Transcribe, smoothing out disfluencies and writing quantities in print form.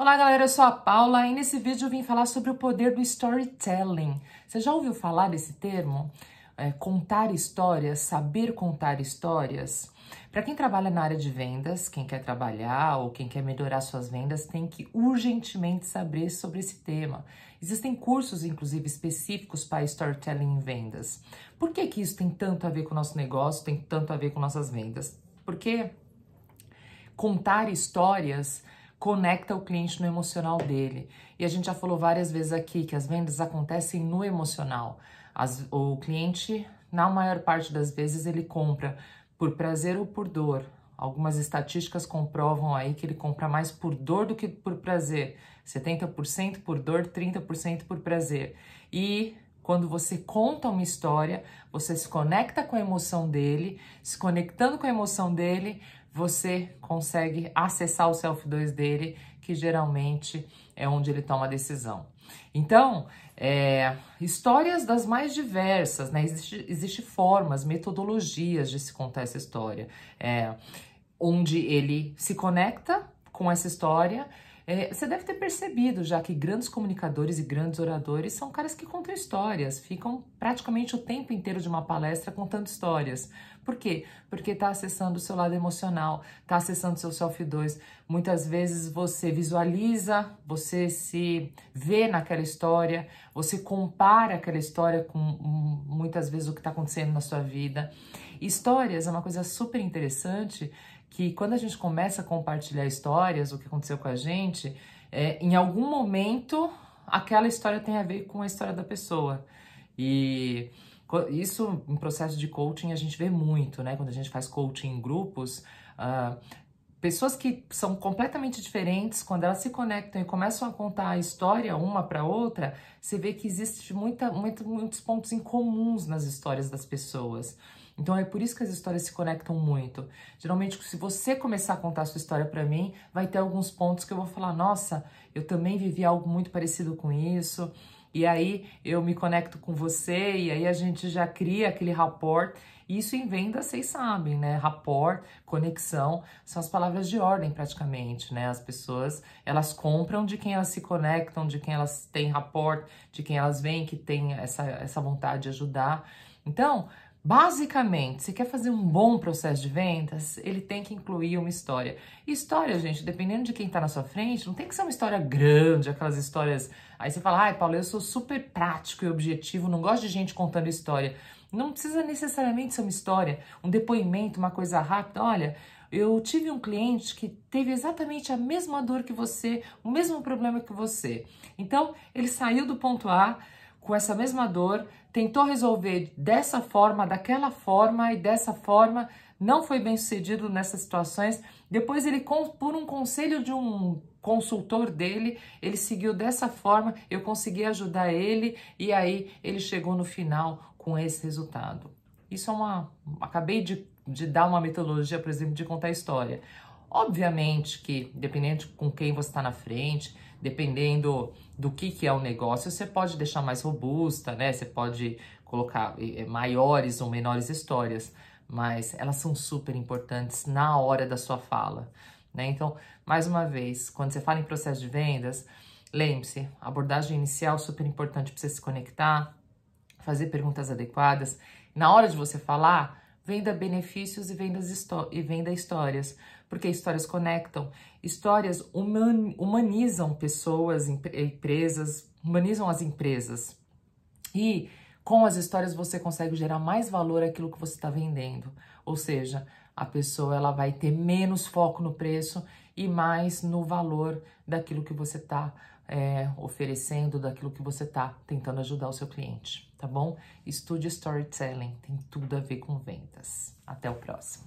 Olá galera, eu sou a Paula e nesse vídeo eu vim falar sobre o poder do storytelling. Você já ouviu falar desse termo? Contar histórias, saber contar histórias? Para quem trabalha na área de vendas, quem quer trabalhar ou quem quer melhorar suas vendas, tem que urgentemente saber sobre esse tema. Existem cursos, inclusive, específicos para storytelling em vendas. Por que que isso tem tanto a ver com o nosso negócio, tem tanto a ver com nossas vendas? Porque contar histórias conecta o cliente no emocional dele. E a gente já falou várias vezes aqui que as vendas acontecem no emocional. O cliente, na maior parte das vezes, ele compra por prazer ou por dor. Algumas estatísticas comprovam aí que ele compra mais por dor do que por prazer. 70% por dor, 30% por prazer. E quando você conta uma história, você se conecta com a emoção dele, se conectando com a emoção dele, você consegue acessar o Self 2 dele, que geralmente é onde ele toma a decisão. Então, histórias das mais diversas, né? Existem formas, metodologias de se contar essa história, onde ele se conecta com essa história. Você deve ter percebido já que grandes comunicadores e grandes oradores são caras que contam histórias, ficam praticamente o tempo inteiro de uma palestra contando histórias. Por quê? Porque está acessando o seu lado emocional, está acessando o seu Self 2. Muitas vezes você visualiza, você se vê naquela história, você compara aquela história com muitas vezes o que está acontecendo na sua vida. Histórias é uma coisa super interessante, que quando a gente começa a compartilhar histórias, o que aconteceu com a gente, em algum momento aquela história tem a ver com a história da pessoa. E isso em processo de coaching a gente vê muito, né? Quando a gente faz coaching em grupos, pessoas que são completamente diferentes, quando elas se conectam e começam a contar a história uma para outra, você vê que existe muitos pontos em comuns nas histórias das pessoas. Então é por isso que as histórias se conectam muito. Geralmente, se você começar a contar a sua história para mim, vai ter alguns pontos que eu vou falar, nossa, eu também vivi algo muito parecido com isso. E aí eu me conecto com você e aí a gente já cria aquele rapport. Isso em venda, vocês sabem, né? Rapport, conexão, são as palavras de ordem praticamente, né? As pessoas, elas compram de quem elas se conectam, de quem elas têm rapport, de quem elas veem que tem essa vontade de ajudar. Então, basicamente, se quer fazer um bom processo de vendas, ele tem que incluir uma história. História, gente, dependendo de quem tá na sua frente, não tem que ser uma história grande, aquelas histórias... Aí você fala, ai, Paulo, eu sou super prático e objetivo, não gosto de gente contando história. Não precisa necessariamente ser uma história, um depoimento, uma coisa rápida. Olha, eu tive um cliente que teve exatamente a mesma dor que você, o mesmo problema que você. Então, ele saiu do ponto A com essa mesma dor, tentou resolver dessa forma, daquela forma e dessa forma, não foi bem sucedido nessas situações. Depois ele, por um conselho de um consultor dele, ele seguiu dessa forma, eu consegui ajudar ele e aí ele chegou no final com esse resultado. Isso acabei de dar uma metodologia, por exemplo, de contar história. Obviamente que, dependendo de com quem você está na frente, dependendo do que é o negócio, você pode deixar mais robusta, né? Você pode colocar maiores ou menores histórias, mas elas são super importantes na hora da sua fala, né? Então, mais uma vez, quando você fala em processo de vendas, lembre-se, abordagem inicial super importante para você se conectar, fazer perguntas adequadas. Na hora de você falar, venda benefícios e venda histórias, porque histórias conectam, histórias humanizam pessoas, empresas, humanizam as empresas. E com as histórias você consegue gerar mais valor àquilo que você está vendendo. Ou seja, a pessoa ela vai ter menos foco no preço e mais no valor daquilo que você está oferecendo, daquilo que você está tentando ajudar o seu cliente, tá bom? Estude storytelling, tem tudo a ver com vendas. Até o próximo.